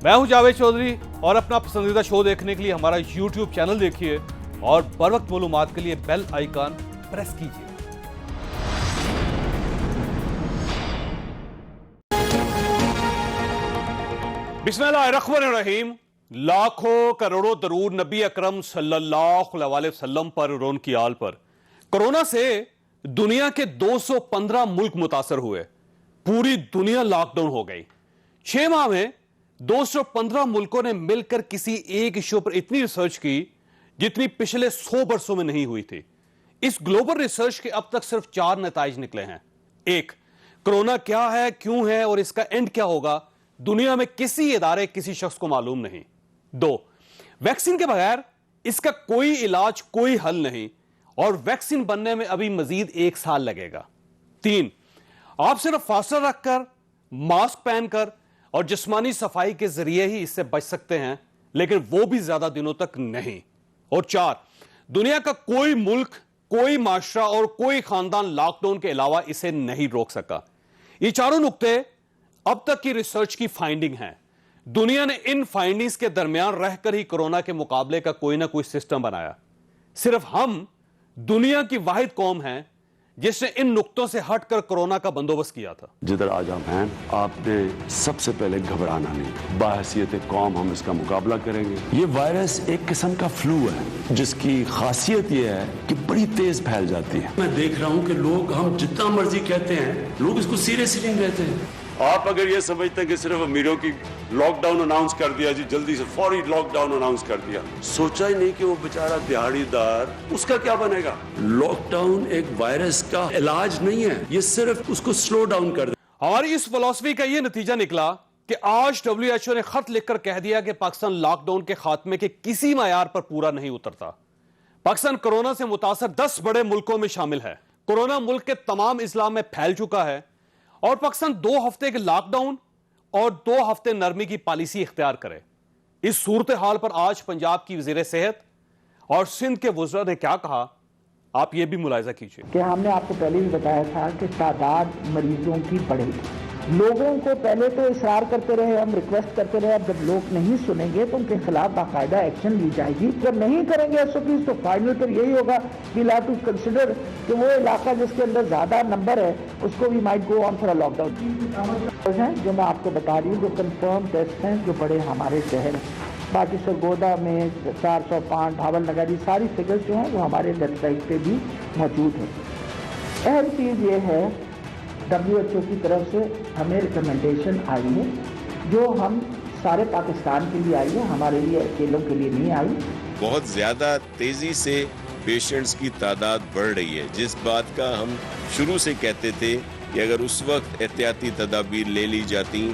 मैं हूं जावेद चौधरी और अपना पसंदीदा शो देखने के लिए हमारा YouTube चैनल देखिए और बर वक्त मालूमात के लिए बेल आइकन प्रेस कीजिए। बिस्मिल्लाहिर्रहमानिर्रहीम। लाखों करोड़ों दरूद नबी अकरम सल्लल्लाहु अलैहि वसल्लम पर और उनकी आल पर। कोरोना से दुनिया के 215 मुल्क मुतासर हुए, पूरी दुनिया लॉकडाउन हो गई। 6 माह में 215 मुल्कों ने मिलकर किसी एक इशू पर इतनी रिसर्च की जितनी पिछले 100 बरसों में नहीं हुई थी। इस ग्लोबल रिसर्च के अब तक सिर्फ 4 नतीजे निकले हैं। 1, कोरोना क्या है, क्यों है और इसका एंड क्या होगा, दुनिया में किसी इदारे किसी शख्स को मालूम नहीं। 2, वैक्सीन के बगैर इसका कोई इलाज, कोई हल नहीं और वैक्सीन बनने में अभी मजीद 1 साल लगेगा। 3, आप सिर्फ फासला रखकर, मास्क पहनकर और जिस्मानी सफाई के जरिए ही इससे बच सकते हैं, लेकिन वो भी ज्यादा दिनों तक नहीं। और 4, दुनिया का कोई मुल्क, कोई माशरा और कोई खानदान लॉकडाउन के अलावा इसे नहीं रोक सका। ये चारों नुक्ते अब तक की रिसर्च की फाइंडिंग है। दुनिया ने इन फाइंडिंग्स के दरमियान रहकर ही कोरोना के मुकाबले का कोई ना कोई सिस्टम बनाया। सिर्फ हम दुनिया की वाहिद कौम हैं जिसने इन नुक्तों से हटकर कोरोना का बंदोबस्त किया था। जिधर आज हम हैं, आपने सबसे पहले घबराना नहीं। बाहसियत कौम हम इसका मुकाबला करेंगे। ये वायरस एक किस्म का फ्लू है जिसकी खासियत ये है कि बड़ी तेज फैल जाती है। मैं देख रहा हूँ कि लोग, हम जितना मर्जी कहते हैं, लोग इसको सीरियसली नहीं लेते हैं। आप अगर ये समझते हैं कि सिर्फ अमीरों की लॉकडाउन अनाउंस कर दिया जी, जल्दी से फौरी लॉकडाउन अनाउंस कर दिया, सोचा ही नहीं कि वो बेचारा दिहाड़ीदार, उसका क्या बनेगा। लॉकडाउन एक वायरस का इलाज नहीं है, ये सिर्फ उसको स्लो डाउन कर दे। हमारी इस फिलॉसफी का ये नतीजा निकला कि आज WHO ने खत लिखकर कह दिया कि पाकिस्तान लॉकडाउन के खात्मे के किसी मयार पर पूरा नहीं उतरता। पाकिस्तान कोरोना से मुतासर 10 बड़े मुल्कों में शामिल है। कोरोना मुल्क के तमाम इस्लाम में फैल चुका है और पाकिस्तान 2 हफ्ते के लॉकडाउन और 2 हफ्ते नरमी की पॉलिसी इख्तियार करे। इस सूरत हाल पर आज पंजाब की वज़ीर सेहत और सिंध के वज़रा ने क्या कहा, आप ये भी मुलाहिजा कीजिए। कि हमने आपको पहले भी बताया था कि तादाद मरीजों की बढ़ेगी। लोगों को पहले तो इसरार करते रहे, हम रिक्वेस्ट करते रहे, अब जब लोग नहीं सुनेंगे तो उनके खिलाफ बाकायदा एक्शन ली जाएगी। जब नहीं करेंगे SOPs तो फाइनल पर यही होगा, वी हैव टू कंसिडर कि वो इलाका जिसके अंदर ज्यादा नंबर है उसको भी might go on for a lockdown. जो मैं आपको बता रही हूँ, जो कंफर्म टेस्ट हैं जो बड़े हमारे शहर, बाकी सरगोदा में 405, भावल नगर, ये सारी फिगर्स जो हैं वो हमारे वेबसाइट पे भी मौजूद है। अहम चीज़ ये है, WHO की तरफ से हमें रिकमेंडेशन आई है जो हम सारे पाकिस्तान के लिए आई है, हमारे लिए अकेलों के लिए नहीं आई। बहुत ज़्यादा तेज़ी से पेशेंट्स की तादाद बढ़ रही है, जिस बात का हम शुरू से कहते थे कि अगर उस वक्त एहतियाती तदाबीर ले ली जाती,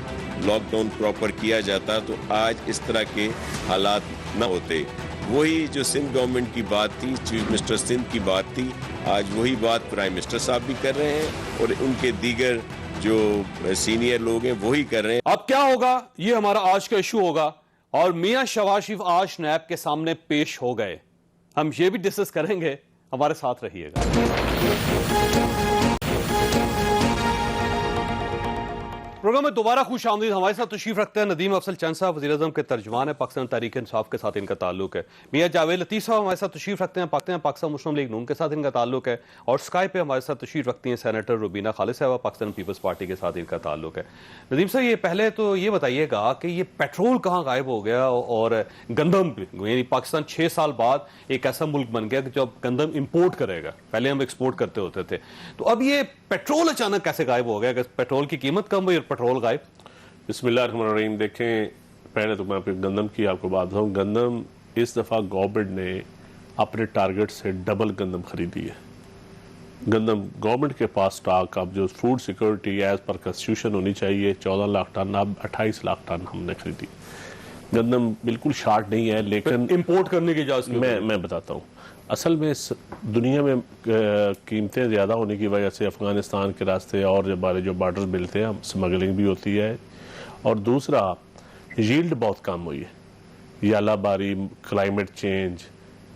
लॉकडाउन प्रॉपर किया जाता तो आज इस तरह के हालात न होते। वही जो सिंध गवर्नमेंट की बात थी, चीफ मिनिस्टर सिंध की बात थी, आज वही बात प्राइम मिनिस्टर साहब भी कर रहे हैं और उनके दीगर जो सीनियर लोग हैं वही कर रहे हैं। अब क्या होगा, ये हमारा आज का इशू होगा और मियां शहबाज शरीफ आज नैब के सामने पेश हो गए। हम ये भी डिस्कस करेंगे, हमारे साथ रहिएगा। प्रोग्राम में दोबारा खुश आमदीद। हमारे साथ तशरीफ रखते हैं नदीम अफजल चंद साहब, वज़ीर आज़म के तर्जुमान है, पाकिस्तान तहरीक इंसाफ के साथ इनका ताल्लुक है। मियां जावेद लतीफ़ साहब हमारे साथ तशरीफ रखते हैं, पाकिस्तान मुस्लिम लीग नून के साथ इनका ताल्लुक है। और स्काइप पे हमारे साथ तशरीफ रखती हैं सेनेटर रुबीना खालिद साहब, पाकिस्तान पीपल्स पार्टी के साथ इनका ताल्लुक है। नदीम साहब, ये पहले तो ये बताइएगा कि ये पेट्रोल कहाँ गायब हो गया और गंदम, यानी पाकिस्तान 6 साल बाद एक ऐसा मुल्क बन गया कि जब गंदम इम्पोर्ट करेगा, पहले हम एक्सपोर्ट करते होते थे, तो अब ये पेट्रोल अचानक कैसे गायब हो गया? पेट्रोल की कीमत कम हुई और पेट्रोल गायब। बिस्मिल्लाहिर्रहमानिर्रहीम। देखें, पहले तो मैं आपको गंदम की आपको बात बताऊँ। गंदम इस दफ़ा गवर्नमेंट ने अपने टारगेट से डबल गंदम खरीदी है। गंदम गवर्नमेंट के पास स्टॉक, अब जो food security as per constitution होनी चाहिए 14 लाख टन, अब 28 लाख टन हमने खरीदी। गंदम बिल्कुल शार्ट नहीं है, लेकिन इंपोर्ट करने की इजाज़त मैं बताता हूँ। असल में दुनिया में कीमतें ज़्यादा होने की वजह से अफ़गानिस्तान के रास्ते और हमारे जो बॉर्डर मिलते हैं, स्मगलिंग भी होती है और दूसरा यील्ड बहुत कम हुई है। यालाबारी, क्लाइमेट चेंज,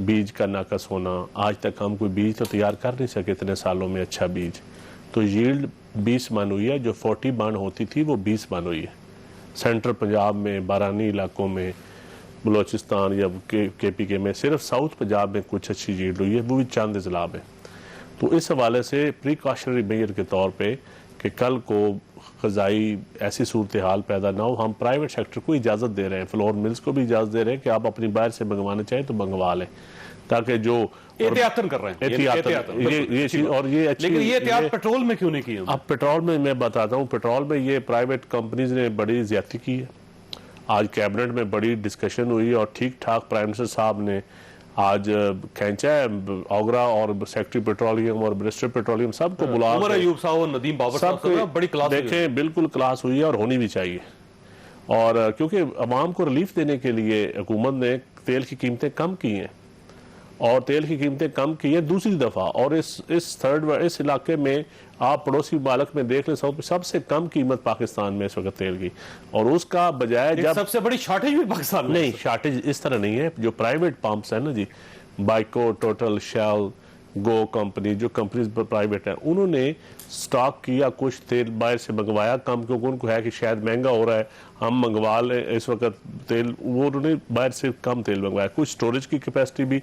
बीज का नाकस होना, आज तक हम कोई बीज तो तैयार कर नहीं सके इतने सालों में अच्छा बीज, तो यील्ड 20 मन हुई है, जो 40 मन होती थी वो 20 मन हुई है। सेंट्रल पंजाब में, बारानी इलाकों में, बलोचिस्तान या KPK में, सिर्फ साउथ पंजाब में कुछ अच्छी यील्ड हुई है, वो भी चंद अजला में। तो इस हवाले से प्रिकॉशनरी मेजर के तौर पे कि कल को ग़ज़ाई ऐसी सूरत हाल पैदा ना हो, हम प्राइवेट सेक्टर को इजाज़त दे रहे हैं, फ्लोर मिल्स को भी इजाज़त दे रहे हैं कि आप अपनी बाहर से मंगवाना चाहें तो मंगवा लें, ताकि जो एहतियातन कर रहे हैं, ये चीज। और ये अच्छी, लेकिन ये एहतियात पेट्रोल में क्यों नहीं की? अब पेट्रोल में मैं बताता हूँ, पेट्रोल में ये प्राइवेट कंपनीज ने बड़ी ज्यादती की है। आज कैबिनेट में बड़ी डिस्कशन हुई और ठीक ठाक प्राइम मिनिस्टर साहब ने आज खींचा है ओगरा और सेक्रेटरी पेट्रोलियम और मिनिस्टर पेट्रोलियम सबको बुला, उमर अयूब साहब और नदीम बाबर साहब, बड़ी क्लास देखें, बिल्कुल क्लास हुई है और होनी भी चाहिए। और क्योंकि अवाम को रिलीफ देने के लिए हुकूमत ने तेल की कीमतें कम की हैं और तेल की कीमतें कम की हैं दूसरी दफ़ा। और इस इलाके में आप पड़ोसी मालक में देख लें, सबसे कम कीमत पाकिस्तान में इस वक्त तेल की, और उसका बजाय जब सबसे बड़ी शॉर्टेज भी पाकिस्तान में नहीं, शॉर्टेज इस तरह नहीं है। जो प्राइवेट पंप्स है ना जी, बाइको, टोटल, शेल, गो कंपनी, जो कंपनीज प्राइवेट है, उन्होंने स्टॉक किया, कुछ तेल बाहर से मंगवाया कम, क्योंकि उनको है कि शायद महंगा हो रहा है, हम मंगवा लें इस वक्त तेल, वो उन्होंने बाहर से कम तेल मंगवाया। कुछ स्टोरेज की कैपेसिटी भी,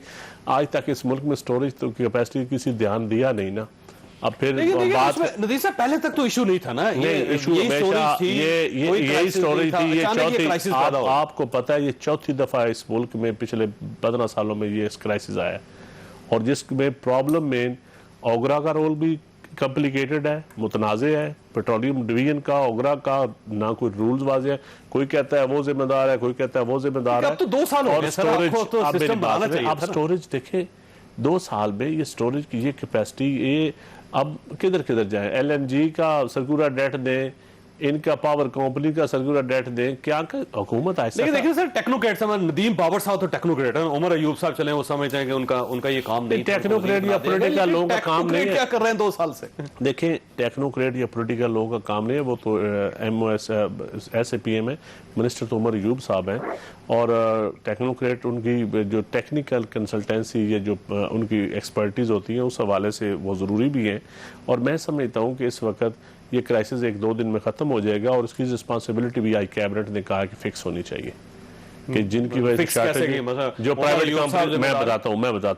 आज तक इस मुल्क में स्टोरेज तो की किसी ध्यान दिया नहीं ना। अब फिर बात नदीर साहब, पहले तक तो इशू नहीं था ना, नहीं, इशू हमेशा यही स्टोरेज थी, ये चौथी, आपको पता है ये चौथी दफा इस मुल्क में पिछले 15 सालों में ये क्राइसिस आया है, और जिसमें प्रॉब्लम में ओगरा का रोल भी कॉम्प्लिकेटेड है, मुतनाज़े है, पेट्रोलियम डिवीजन का, ओगरा का ना कोई रूल्स वाज़े है, कोई कहता है वो जिम्मेदार है, कोई कहता है वो जिम्मेदार है। अब तो 2 साल हो गए सर, आपको तो सिस्टम बनाना चाहिए। अब स्टोरेज देखें, 2 साल में ये स्टोरेज की ये कैपेसिटी, ये अब किधर किधर जाए, LNG का सर्कुलर डेट दें, इनका पावर कंपनी का सर्कुलर डेट दें, क्या हुकूमत ऐसा। लेकिन देखिए सर, टेक्नोक्रेट नदीम बाबर साहब तो टेक्नोक्रेट है, उमर अयूब साहब चले वो समझते हैं कि उनका ये काम नहीं, टेक्नोक्रेट या पॉलिटिकल लोगों का काम नहीं है। क्या कर रहे हैं 2 साल से? देखें, टेक्नोक्रेट या पॉलिटिकल लोगों का काम नहीं है, वो तो MOS SAPM है, मिनिस्टर तो उमर अयूब साहब हैं, और टेक्नोक्रेट उनकी जो टेक्निकल कंसल्टेंसी या जो उनकी एक्सपर्टीज होती है उस हवाले से वो ज़रूरी भी है। और मैं समझता हूँ कि इस वक्त ये क्राइसिस 1-2 दिन में ख़त्म हो जाएगा, और उसकी रिस्पांसिबिलिटी भी आई कैबिनेट ने कहा कि फिक्स होनी चाहिए, कि जिनकी वजह से जो प्राइवेट कंपनी, मैं बताता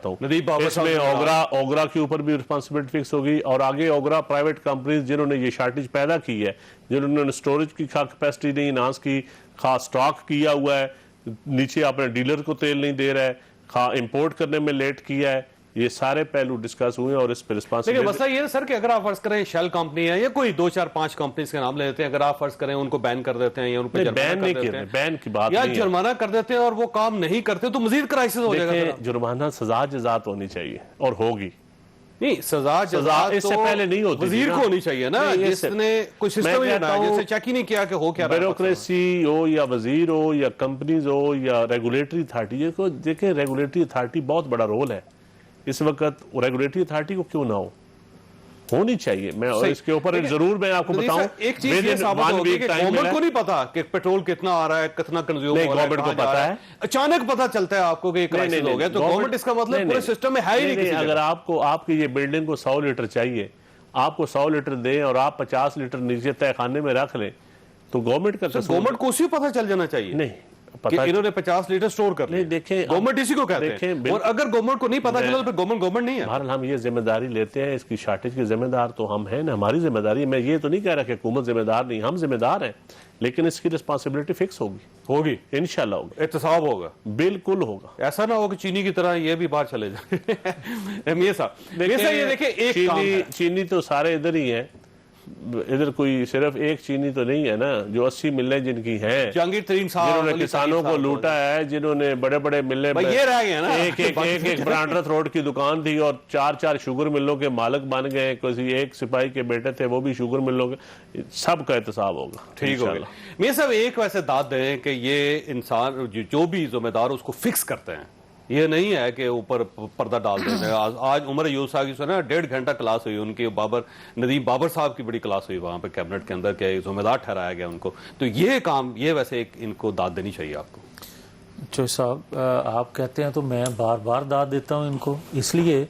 हूँ इसमें ओगरा के ऊपर भी रिस्पांसिबिलिटी फिक्स होगी, और आगे ओगरा प्राइवेट कंपनीज जिन्होंने ये शॉर्टेज पैदा की है, जिन्होंने स्टोरेज की कैपेसिटी नहीं इनहांस की, खास स्टॉक किया हुआ है, नीचे अपने डीलर को तेल नहीं दे रहा है, खा इंपोर्ट करने में लेट किया है, ये सारे पहलू डिस्कस हुए और इस पर रिस्पांसिबिलिटी। मसला ये है सर कि अगर आप फर्ज करें शेल कंपनी है या कोई 2-4-5 कंपनीज के नाम ले देते हैं, अगर आप फर्ज करें उनको बैन कर देते हैं या उन पर बैन नहीं कर देते, बैन की बात या जुर्माना कर देते हैं और वो काम नहीं करते तो मजीद क्राइसिस हो जाएगा। जुर्माना सजा जजात होनी चाहिए और होगी। नहीं, सजा इससे पहले नहीं होती, वजीर को होनी चाहिए ना, जिसने कोई सिस्टम ही बनाया, जिससे चेक ही नहीं किया कि हो क्या रहा है। ब्यूरोक्रेसी हो या वजीर हो या कंपनीज हो या रेगुलेटरी अथॉरिटी को देखें, रेगुलेटरी अथॉरिटी बहुत बड़ा रोल है इस वक्त, रेगुलेटरी अथॉरिटी को क्यों ना होनी चाहिए। मैं इसके ऊपर जरूर मैं आपको बताऊं, एक चीज ये साबित होगी कि गवर्नमेंट को नहीं पता कि पेट्रोल कितना आ रहा है, कितना कंज्यूम हो रहा है, गवर्नमेंट को पता है, अचानक पता चलता है आपको कि क्राइसिस हो गया, तो गवर्नमेंट इसका मतलब पूरे सिस्टम में है ही नहीं। अगर आपको आपकी ये बिल्डिंग को 100 लीटर चाहिए, आपको 100 लीटर दें और आप 50 लीटर नीचे तय खाने में रख लें, तो गवर्नमेंट का गवर्नमेंट को उसी पता चल जाना चाहिए नहीं कि इन्होंने 50 लीटर स्टोर कर लिया। देखें, गवर्नमेंट इसी को कहते हैं, और अगर गवर्नमेंट को नहीं पता चला तो फिर गवर्नमेंट नहीं है। बहरहाल हम ये जिम्मेदारी लेते हैं, इसकी शॉर्टेज की जिम्मेदार तो हम हैं ना, हमारी जिम्मेदारी है। मैं ये तो नहीं कह रहा कि हुकूमत जिम्मेदार नहीं, हम जिम्मेदार हैं, लेकिन इसकी रिस्पांसिबिलिटी फिक्स होगी इंशाल्लाह होगी, एहतसाब होगा, बिल्कुल होगा। ऐसा ना हो कि चीनी की तरह ये भी बाहर चले जाए। ये देखिए, चीनी तो सारे इधर ही है, इधर कोई सिर्फ एक चीनी तो नहीं है ना, जो 80 मिलें जिनकी हैं, जहांगीर तरीन साहब जिन्होंने किसानों को लूटा है, जिन्होंने बड़े बड़े मिलें, ये रह गए ना, एक ब्रांड्रथ रोड की दुकान थी और 4-4 शुगर मिलों के मालिक बन गए, किसी एक सिपाही के बेटे थे वो भी शुगर मिलों के, सबका एहतसाब होगा। ठीक हो गया। मैं सब एक वैसे दाद दें कि ये इंसान जो भी जिम्मेदार उसको फिक्स करते हैं, ये नहीं है कि ऊपर पर्दा डाल देते हैं। आज उमर अयूब साहब की सुना 1.5 घंटा क्लास हुई उनकी, नदीम बाबर साहब की बड़ी क्लास हुई वहाँ पे कैबिनेट के अंदर, क्या जिम्मेदार ठहराया गया उनको। तो ये काम, ये वैसे इनको दाद देनी चाहिए आपको। चौधरी साहब, आप कहते हैं तो मैं बार बार दाद देता हूँ इनको, इसलिए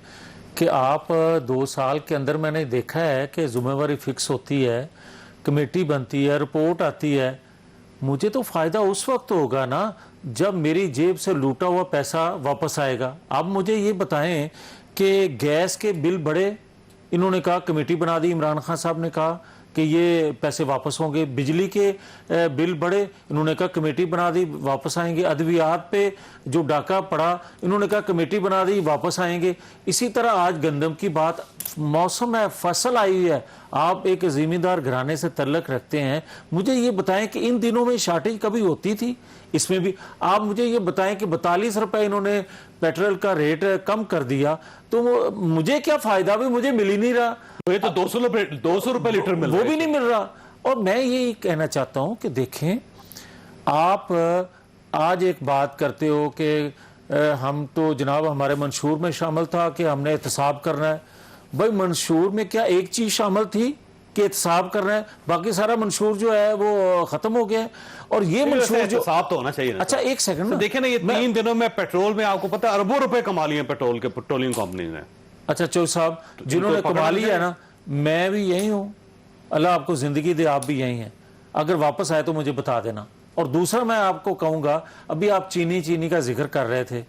कि आप 2 साल के अंदर मैंने देखा है कि जिम्मेवारी फिक्स होती है, कमेटी बनती है, रिपोर्ट आती है, मुझे तो फायदा उस वक्त होगा ना जब मेरी जेब से लूटा हुआ पैसा वापस आएगा। आप मुझे ये बताएं कि गैस के बिल बढ़े, इन्होंने कहा कमेटी बना दी, इमरान खान साहब ने कहा कि ये पैसे वापस होंगे। बिजली के बिल बढ़े, इन्होंने कहा कमेटी बना दी, वापस आएंगे। अद्वियात पे जो डाका पड़ा, इन्होंने कहा कमेटी बना दी, वापस आएंगे। इसी तरह आज गंदम की बात, मौसम है, फसल आई हुई है, आप एक ज़मींदार घराने से तल्लक रखते हैं, मुझे ये बताएं कि इन दिनों में शार्टेज कभी होती थी? इसमें भी आप मुझे ये बताएं कि 42 रुपए इन्होंने पेट्रोल का रेट कम कर दिया, तो मुझे क्या फायदा? भी मुझे मिल ही नहीं रहा। ये तो 200 रुपए लीटर मिल रहा वो है। भी नहीं मिल रहा। और मैं ये कहना चाहता हूं कि देखें, आप आज एक बात करते हो कि हम तो जनाब हमारे मंशूर में शामिल था कि हमने एहतसाब करना है। भाई मंशूर में क्या एक चीज शामिल थी कि एहतसाब करना है? बाकी सारा मंशूर जो है वो खत्म हो गया है। और ये मंशूर जो साफ तो होना चाहिए ना। अच्छा एक सेकंड ना, देखे ना, ये 3 दिनों में पेट्रोल में आपको पता है अरबों रुपए कमा लिए पेट्रोल के, पेट्रोलियम कंपनी ने। अच्छा चौधरी साहब, जिन्होंने कमा लिया है ना, मैं भी यही हूँ, अल्लाह आपको जिंदगी दे, आप भी यही हैं। अगर वापस आए तो मुझे बता देना। और दूसरा मैं आपको कहूँगा, अभी आप चीनी का जिक्र कर रहे थे,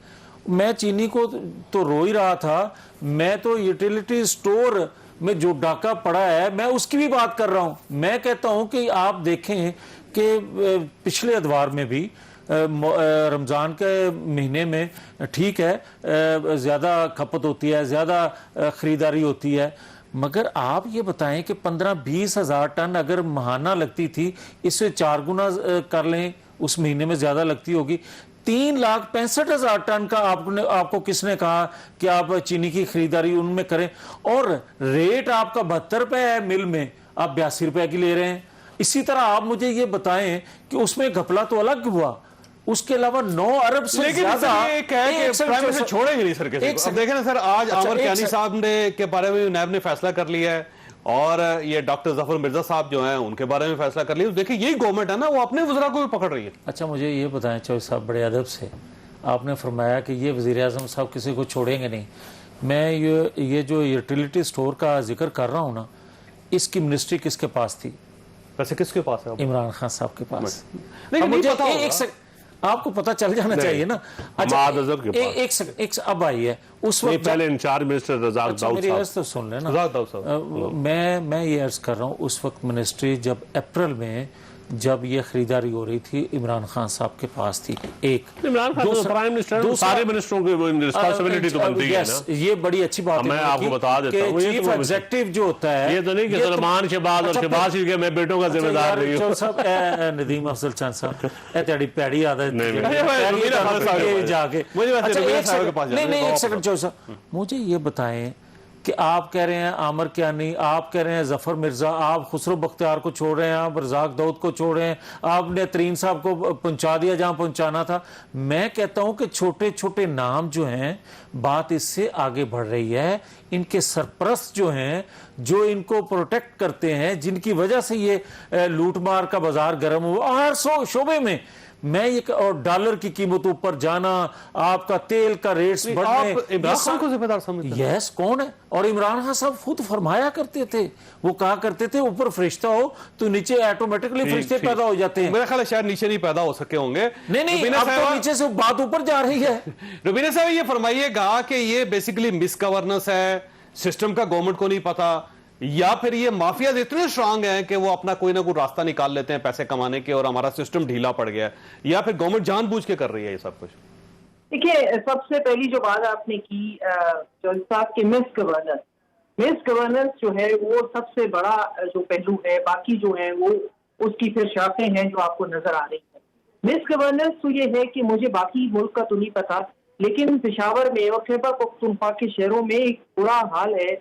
मैं चीनी को तो रो ही रहा था, मैं तो यूटिलिटी स्टोर में जो डाका पड़ा है मैं उसकी भी बात कर रहा हूँ। मैं कहता हूँ कि आप देखें कि पिछले अदवार में भी रमज़ान के महीने में ठीक है ज़्यादा खपत होती है, ज़्यादा ख़रीदारी होती है, मगर आप ये बताएं कि 15-20 हज़ार टन अगर महाना लगती थी, इससे 4 गुना कर लें, उस महीने में ज़्यादा लगती होगी। 3,65,000 टन का आपको किसने कहा कि आप चीनी की खरीदारी उनमें करें? और रेट आपका 72 रुपए है मिल में, आप 82 रुपए की ले रहे हैं। इसी तरह आप मुझे ये बताएं कि उसमें घपला तो अलग हुआ, उसके अलावा 9 अरब से ज्यादा छोड़ेंगे नहीं सर किसी को। अब देखें ना सर, आज आमर कियानी साहब ने के बारे में नैब ने फैसला कर लिया है, और ये डॉक्टर जफर मिर्जा साहब जो हैं उनके बारे में फैसला कर लिया। देखिए यही गवर्नमेंट है ना, वो अपने वज़रा को भी पकड़ रही है। अच्छा मुझे ये बताएं चौधरी साहब, बड़े अदब से आपने फरमाया कि ये वज़ीर आज़म साहब किसी को छोड़ेंगे नहीं। मैं ये जो यूटिलिटी स्टोर का जिक्र कर रहा हूँ ना, इसकी मिनिस्ट्री किसके पास थी? वैसे किसके पास है? इमरान खान साहब के पास। नहीं, मुझे आपको पता चल जाना चाहिए ना। अच्छा एक अब आई है उस वक्त पहले इंचार्ज मिनिस्टर रज़ाक दाऊद मेरी अर्ज तो सुन लेना। मैं ये अर्ज कर रहा हूँ, उस वक्त मिनिस्ट्री जब अप्रैल में जब ये खरीदारी हो रही थी, इमरान खान साहब के पास थी। एक इमरान खान तो प्राइम मिनिस्टर, सारे मिनिस्टरों की रिस्पांसिबिलिटी तो बनती है ना। ये बड़ी अच्छी बात है। मैं आपको बता देता हूँ, चीफ एग्जीक्यूटिव जो होता है, ये तो नहीं कि सलमान शहबाज और शहबाज शरीफ के मैं बेटों का जिम्मेदार नहीं हूँ। नदीम अफजल चंद साहब, तेरी पैड़ी आदत जाके। नहीं एक सेकंड चौधरी साहब, मुझे ये बताएं कि आप कह रहे हैं आमर कियानी, आप कह रहे हैं जफर मिर्जा, आप खुसरो बख्तियार को छोड़ रहे हैं, आप रज़ाक दाऊद को छोड़ रहे हैं, आपने तरीन साहब को पहुंचा दिया जहां पहुंचाना था। मैं कहता हूं कि छोटे छोटे नाम जो हैं, बात इससे आगे बढ़ रही है। इनके सरपरस्त जो हैं, जो इनको प्रोटेक्ट करते हैं, जिनकी वजह से ये लूटमार का बाजार गर्म हुआ हर शोबे में, मैं ये और डॉलर की कीमत ऊपर जाना, आपका तेल का रेट्स बढ़ने, इमरान खान को जिम्मेदार समझते हैं? यस, कौन है? और इमरान खान साहब खुद फरमाया करते थे, वो कहा करते थे ऊपर फरिश्ता हो तो नीचे ऑटोमेटिकली फरिश्ते पैदा हो जाते हैं। मेरा ख्याल है शायद नीचे नहीं पैदा हो सके होंगे। नहीं अब तो नीचे से बात ऊपर जा रही है। रुबीना साहब ये फरमाइएगा कि ये बेसिकली मिस गवर्नेंस है, सिस्टम का गवर्नमेंट को नहीं पता, या फिर ये माफियाज इतने स्ट्रांग हैं कि वो अपना कोई ना कोई रास्ता निकाल लेते हैं पैसे कमाने के और हमारा सिस्टम ढीला पड़ गया है, या फिर गवर्नमेंट जानबूझ के कर रही है ये सब कुछ? देखिए, सबसे पहली जो बात आपने की चौधरी साहब की मिस गवर्नेंस जो है वो सबसे बड़ा जो पहलू है, बाकी जो है वो उसकी फिर शाखें हैं जो आपको नजर आ रही है। मिस गवर्नेंस तो ये है कि मुझे बाकी मुल्क का तो नहीं पता, लेकिन पेशावर में और खैबर पख्तूनख्वा के शहरों में एक बुरा हाल है,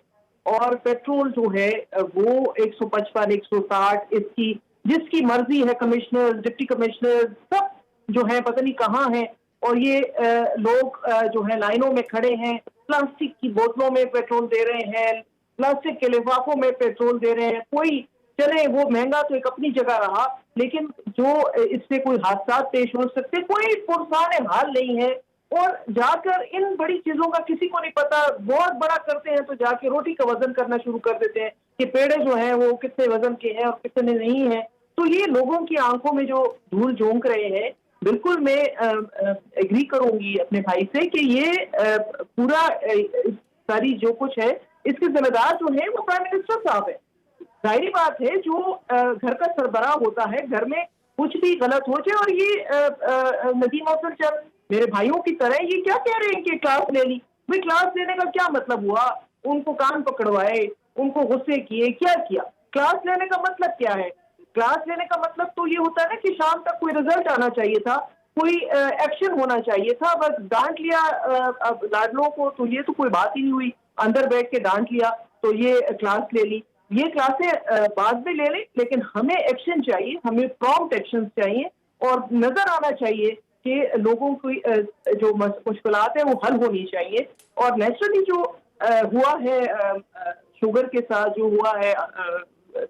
और पेट्रोल जो है वो 155, 160 इसकी जिसकी मर्जी है, कमिश्नर, डिप्टी कमिश्नर सब जो है पता नहीं कहाँ हैं, और ये लोग जो है लाइनों में खड़े हैं, प्लास्टिक की बोतलों में पेट्रोल दे रहे हैं, प्लास्टिक के लिफाफों में पेट्रोल दे रहे हैं। कोई चले वो महंगा तो एक अपनी जगह रहा, लेकिन जो इससे कोई हादसा पेश हो सकते, कोई पुरसान हाल नहीं है। और जाकर इन बड़ी चीजों का किसी को नहीं पता, बहुत बड़ा करते हैं तो जाके रोटी का वजन करना शुरू कर देते हैं कि पेड़े जो हैं वो कितने वजन के हैं और कितने नहीं हैं। تو یہ لوگوں کی آنکھوں میں جو دھول جھونک رہے ہیں، بالکل میں ایگری کروں گی اپنے بھائی سے کہ یہ پورا ساری جو کچھ ہے اس کے ذمہ دار جو ہیں وہ پرائم منسٹر صاحب ہے. ظاہری بات ہے جو گھر کا سربراہ ہوتا ہے، گھر میں کچھ بھی غلط ہو جائے، اور یہ ندیم افضل چند میرے بھائیوں کی طرح یہ کیا کہہ رہے ہیں کہ کلاس لے لی. بھائی کلاس لینے کا کیا مطلب ہوا؟ ان کو کان پکڑوائے، ان کو غصے کیے، کیا کیا؟ کلاس لینے کا مطلب کیا ہے؟ کلاس لینے کا مطلب تو یہ ہوتا ہے نا کہ شام تک کوئی رزلٹ آنا چاہیے تھا، کوئی ایکشن ہونا چاہیے تھا. بس ڈانٹ لیا لاڈلوں کو تو یہ تو کوئی بات ہی نہیں ہوئی. اندر بیٹھ کے ڈانٹ لیا تو یہ کلاس لے لی. یہ کلاسیں بعد میں لے لیں، لیکن ہمیں ایکشن چاہیے، ہمیں پرومپٹ ایکشن چاہیے، اور نظر آنا چاہیے کہ لوگوں کی جو مشکلات ہیں وہ حل ہونی چاہیے. اور نیچرلی جو ہوا ہے شوگر کے ساتھ، جو ہوا ہے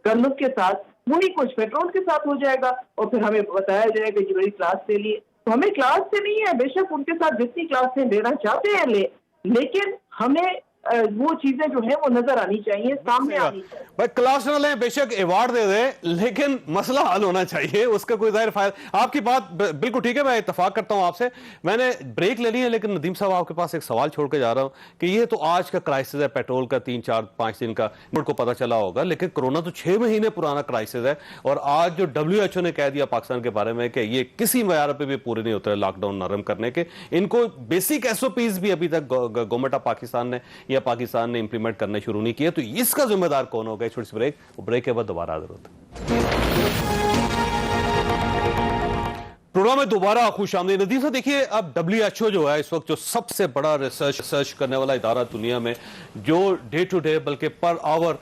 گندم کے ساتھ، وہی کچھ پیٹرول کے ساتھ ہو جائے گا، اور پھر ہمیں بتایا جائے گا کہ بڑی کلاس لے لی. تو ہمیں کلاس سے نہیں ہے، بے شک ان کے ساتھ جتنی کلاسیں لینا چاہتے ہیں لے، لیکن ہمیں وہ چیزیں جو ہیں وہ نظر آنی چاہیے، سامنے آنی چاہیے. بھائی کلاس نہ لیں، بے شک ایوارڈ دے دیں، لیکن مسئلہ حل ہونا چاہیے، اس کا کوئی ظاہر فائدہ. آپ کی بات بالکل ٹھیک ہے، میں اتفاق کرتا ہوں آپ سے. میں نے بریک لے لی ہے، لیکن ندیم صاحب آپ کے پاس ایک سوال چھوڑ کے جا رہا ہوں کہ یہ تو آج کا کرائسس ہے، پیٹرول کا 3 4 5 دن کا کو پتہ چلا ہوگا، لیکن کرونا تو 6 مہینے پرانا کرائسس ہے. اور آج جو WHO نے کہہ دیا پاکستان کے بارے میں کہ یہ کسی معیار پہ بھی پورے نہیں ہوتے لاک ڈاؤن نرم کرنے کے، ان کو بیسک SOPs بھی ابھی تک گورنمنٹ آف پاکستان نے یا پاکستان نے امپلیمنٹ کرنے شروع نہیں کیے. تو اس کا ذمہ دار کون ہوگا؟ چھوٹی سی بریک کے بعد دوبارہ حاضر ہوتا ہے. پروگرام میں دوبارہ خوش آمدید. ندیم صاحب دیکھیے، اب WHO جو ہے اس وقت جو سب سے بڑا ریسرچ کرنے والا ادارہ دنیا میں، جو ڈے ٹو ڈے بلکہ پر آور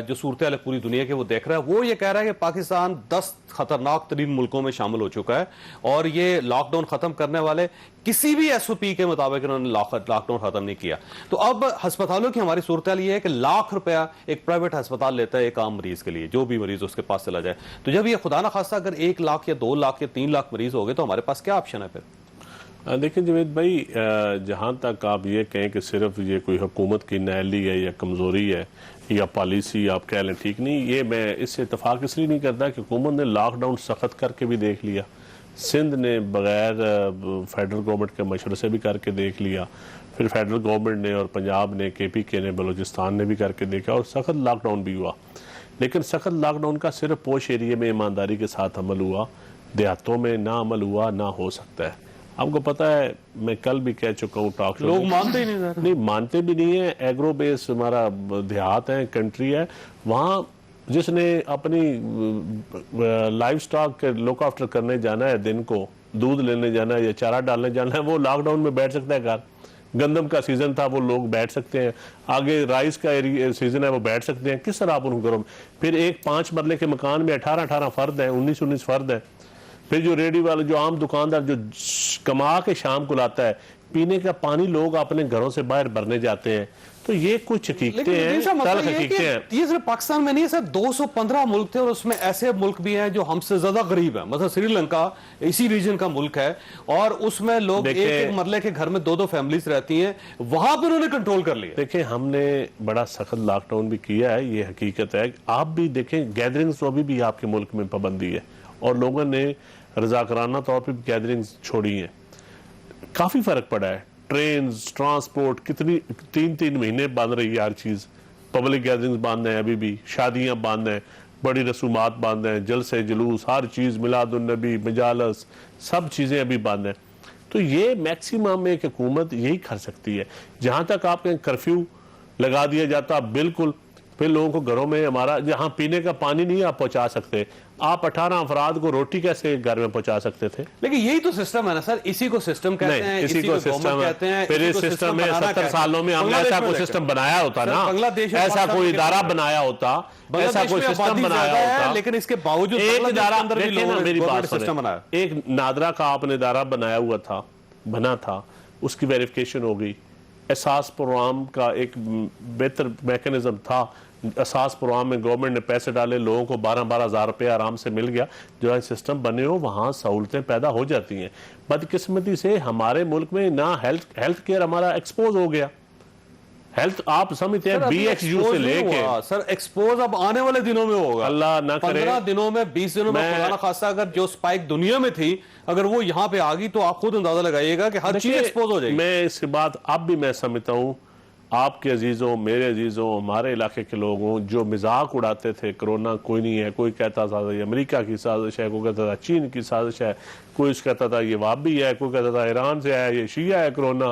جو صورتحال ہے پوری دنیا کے وہ دیکھ رہا ہے، وہ یہ کہہ رہا ہے کہ پاکستان 10 خطرناک ترین ملکوں میں شامل ہو چکا ہے، اور یہ لاک ڈاؤن ختم کرنے والے کسی بھی SOP کے مطابق انہوں نے لاک ڈاؤن ختم نہیں کیا. تو اب ہسپتالوں کی ہماری صورتحال یہ ہے کہ ₹1,00,000 ایک پرائیویٹ ہسپتال لیتا ہے ایک عام مریض کے لیے، جو بھی مریض اس کے پاس چلا جائے. تو جب یہ خدا نخواستہ اگر 1 لاکھ یا 2 لاکھ یا 3 لاکھ مریض ہو گئے تو ہمارے پاس کیا آپشن ہے پھر؟ دیکھیں جوید بھائی، جہاں تک آپ یہ کہیں کہ صرف یہ کوئی حکومت کی نااہلی ہے یا کمزوری ہے یا پالیسی آپ کہہ لیں ٹھیک نہیں، یہ میں اس سے اتفاق اس لیے نہیں کرتا کہ حکومت نے لاک ڈاؤن سخت کر کے بھی دیکھ لیا، سندھ نے بغیر فیڈرل گورنمنٹ کے مشورے سے بھی کر کے دیکھ لیا، پھر فیڈرل گورنمنٹ نے اور پنجاب نے KPK نے بلوچستان نے بھی کر کے دیکھا، اور سخت لاک ڈاؤن بھی ہوا. لیکن سخت لاک ڈاؤن کا صرف پوش ایریے میں ایمانداری کے ساتھ عمل ہوا، دیہاتوں میں نہ عمل ہوا، نہ ہو سکتا ہے. آپ کو پتہ ہے، میں کل بھی کہہ چکا ہوں ٹاک شو، لوگ مانتے ہی نہیں مانتے بھی نہیں ہیں. ایگرو بیس ہمارا دیہات ہے، کنٹری ہے، وہاں جس نے اپنی لائف سٹاک کے لک آفٹر کرنے جانا ہے، دن کو دودھ لینے جانا ہے یا چارہ ڈالنے جانا ہے، وہ لاک ڈاؤن میں بیٹھ سکتا ہے گھر. گندم کا سیزن تھا، وہ لوگ بیٹھ سکتے ہیں. آگے رائس کا سیزن ہے، وہ بیٹھ سکتے ہیں. کس طرح آپ ان کو کرو؟ پھر ایک 5 مرلے کے مکان میں 18 فرد ہیں، 19 فرد ہیں. پھر جو ریڈی والے، جو عام دکاندار جو کما کے شام کو لاتا ہے، پینے کا پانی لوگ اپنے گھروں سے باہر بھرنے جاتے ہیں. تو یہ کچھ حقیقتیں ہیں، تلخ حقیقتیں ہیں. یہ صرف پاکستان میں نہیں ہے سر، 215 ملک تھے، اور اس میں ایسے ملک بھی ہیں جو ہم سے زیادہ غریب ہیں. مثلا سری لنکا اسی ریجن کا ملک ہے، اور اس میں لوگ ایک مرلے کے گھر میں 2 فیملیز رہتی ہیں، وہاں پہ انہوں نے کنٹرول کر لیا. دیکھیں ہم نے بڑا سخت لاک ڈاؤن بھی کیا ہے، یہ حقیقت ہے. آپ بھی دیکھیں گیدرنگز تو ابھی بھی آپ کے ملک میں پابندی ہے، اور لوگوں نے رضاکارانہ طور پہ گیدرنگز چھوڑی ہیں. کافی فرق پڑا ہے. ٹرینز، ٹرانسپورٹ، کتنی 3 مہینے بند رہی ہے ہر چیز. پبلک گیدرنگز بند ہیں، ابھی بھی شادیاں بند ہیں، بڑی رسومات بند ہیں، جلسے جلوس، ہر چیز، میلاد النبی، مجالس، سب چیزیں ابھی بند ہیں. تو یہ میکسیمم ایک حکومت یہی کر سکتی ہے. جہاں تک آپ کے کرفیو لگا دیا جاتا بالکل، پھر لوگوں کو گھروں میں، ہمارا جہاں پینے کا پانی نہیں آپ پہنچا سکتے، آپ 18 افراد کو روٹی کیسے گھر میں پہنچا سکتے تھے؟ لیکن یہی تو سسٹم ہے نا سر، اسی کو سسٹم کہتے ہیں، اسی کو سسٹم کہتے ہیں. پھر اس سسٹم میں 70 سالوں میں ہم نے ایسا کوئی سسٹم بنایا ہوتا نا، ایسا کوئی ادارہ بنایا ہوتا، ایسا کوئی سسٹم بنایا ہوتا. لیکن اس کے باوجود ایک ادارہ، میری بات سنیں، ایک نادرا کا آپ نے ادارہ بنایا ہوا تھا، بنا تھا، اس کی ویریفیکیشن ہو گئی. احساس پروگرام کا ایک بہتر میکنزم تھا. اساس پروگرام میں گورنمنٹ نے پیسے ڈالے، لوگوں کو 12 ہزار روپے آرام سے مل گیا. جو ہے سسٹم بنے ہو وہاں سہولتیں پیدا ہو جاتی ہیں. بدقسمتی سے ہمارے ملک میں نہ ہیلتھ کیئر ہمارا ایکسپوز ہو گیا. हेल्थ आप समझते हैं BXU से लेके सर एक्सपोज अब आने वाले दिनों में होगा, अल्लाह ना करे 15 दिनों में 20 दिनों में खुदा ना खास्ता अगर जो स्पाइक दुनिया में थी अगर वो यहाँ पे आ गई तो आप खुद अंदाजा लगाइएगा कि हर चीज एक्सपोज हो जाएगी। मैं इसके बाद अब भी मैं समझता हूँ आपके अजीजों, मेरे अजीजों, हमारे इलाके के लोगों जो मजाक उड़ाते थे कोरोना कोई नहीं है, कोई कहता था ये अमेरिका की साजिश है, कोई कहता था चीन की साजिश है, कोई कहता था ये वाबी है, कोई कहता था ईरान से है, ये शिया है कोरोना,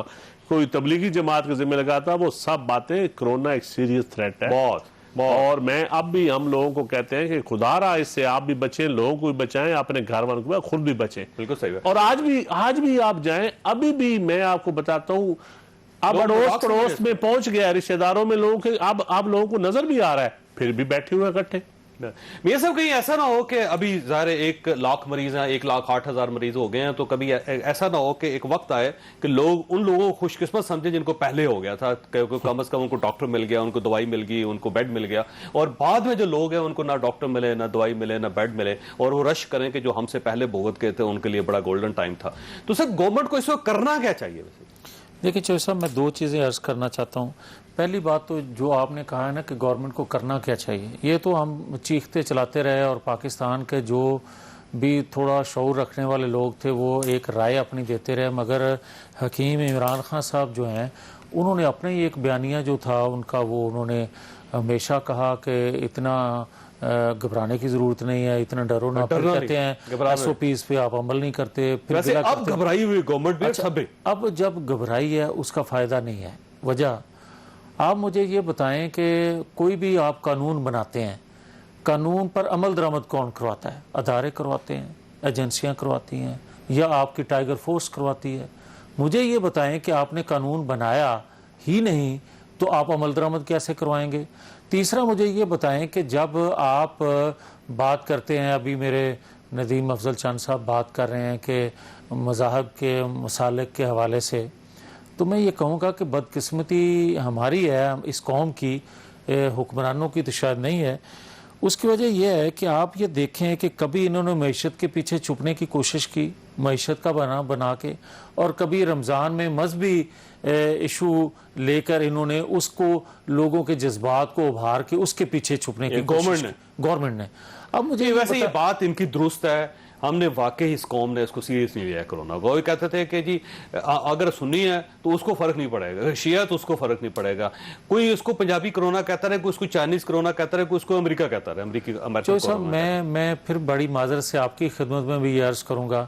कोई तबलीगी जमात के जिम्मे लगाता, वो सब बातें, कोरोना एक सीरियस थ्रेट है बहुत। और मैं अब भी हम लोगों को कहते हैं कि खुदारा इससे आप भी बचें, लोगों को भी बचाएं, अपने घर वालों को खुद भी बचें। बिल्कुल सही है। और आज भी आप जाएं, अभी भी मैं आपको बताता हूँ अब अड़ोस पड़ोस में पहुंच गया, रिश्तेदारों में लोगों के अब आप लोगों को नजर भी आ रहा है, फिर भी बैठे हुए इकट्ठे। ये सब कहीं ऐसा ना हो कि अभी ज़ाहिर 1 लाख मरीज हैं, 1,08,000 मरीज हो गए हैं, तो कभी ऐसा ना हो कि एक वक्त आए कि लोग उन लोगों को खुशकिस्मत समझे जिनको पहले हो गया था, कम से कम उनको डॉक्टर मिल गया, उनको दवाई मिल गई, उनको बेड मिल गया, और बाद में जो लोग हैं उनको ना डॉक्टर मिले, ना दवाई मिले, ना बेड मिले, और वो रश करें कि जो हमसे पहले भुगत गए थे उनके लिए बड़ा गोल्डन टाइम था। तो सर गवर्नमेंट को इस वक्त करना क्या चाहिए? देखिए चौधरी साहब, मैं 2 चीज़ें अर्ज करना चाहता हूँ। पहली बात तो जो आपने कहा है ना कि गवर्नमेंट को करना क्या चाहिए, ये तो हम चीखते चलाते रहे और पाकिस्तान के जो भी थोड़ा शऊर रखने वाले लोग थे वो एक राय अपनी देते रहे, मगर हकीम इमरान खान साहब जो हैं उन्होंने अपने ही एक बयानिया जो था उनका, वो उन्होंने हमेशा कहा कि इतना घबराने की जरूरत नहीं है, इतना डरो ना। फिर कहते हैं SOPs पे आप अमल नहीं करते, फिर वैसे अब घबराई हुई गवर्नमेंट भी। अच्छा, अब जब घबराई है उसका फायदा नहीं है। वजह आप मुझे ये बताएं कि कोई भी आप कानून बनाते हैं, कानून पर अमल दरामद कौन करवाता है? अदारे करवाते हैं, एजेंसियां करवाती हैं, या आपकी टाइगर फोर्स करवाती है? मुझे ये बताएं कि आपने कानून बनाया ही नहीं तो आप अमल दरामद कैसे करवाएंगे? तीसरा मुझे ये बताएं कि जब आप बात करते हैं, अभी मेरे नदीम अफजल चंद साहब बात कर रहे हैं कि मज़ाहब के मसालिक के हवाले से, तो मैं ये कहूँगा कि बदकिस्मती हमारी है, इस कौम की, हुक्मरानों की तो शायद नहीं है। उसकी वजह यह है कि आप ये देखें कि कभी इन्होंने मईशत के पीछे छुपने की कोशिश की, मईशत का बना के, और कभी रमज़ान में मजहबी इशू लेकर इन्होंने उसको लोगों के जज्बात को उभार के उसके पीछे छुपने की गवर्नमेंट ने। अब मुझे वैसे ये बात इनकी दुरुस्त है, हमने वाकई इस कौम ने इसको सीरियस नहीं लिया कोरोना को। वो कहते थे कि जी अगर सुन्नी है तो उसको फर्क नहीं पड़ेगा, अगर शिया तो उसको फर्क नहीं पड़ेगा, कोई उसको पंजाबी कोरोना कहता रहे, कोई उसको चाइनीज कोरोना कहता रहे, कोई उसको अमेरिका कहता रहे, अमेरिकी साहब मैं फिर बड़ी माजरत से आपकी खिदमत में भी ये अर्ज करूंगा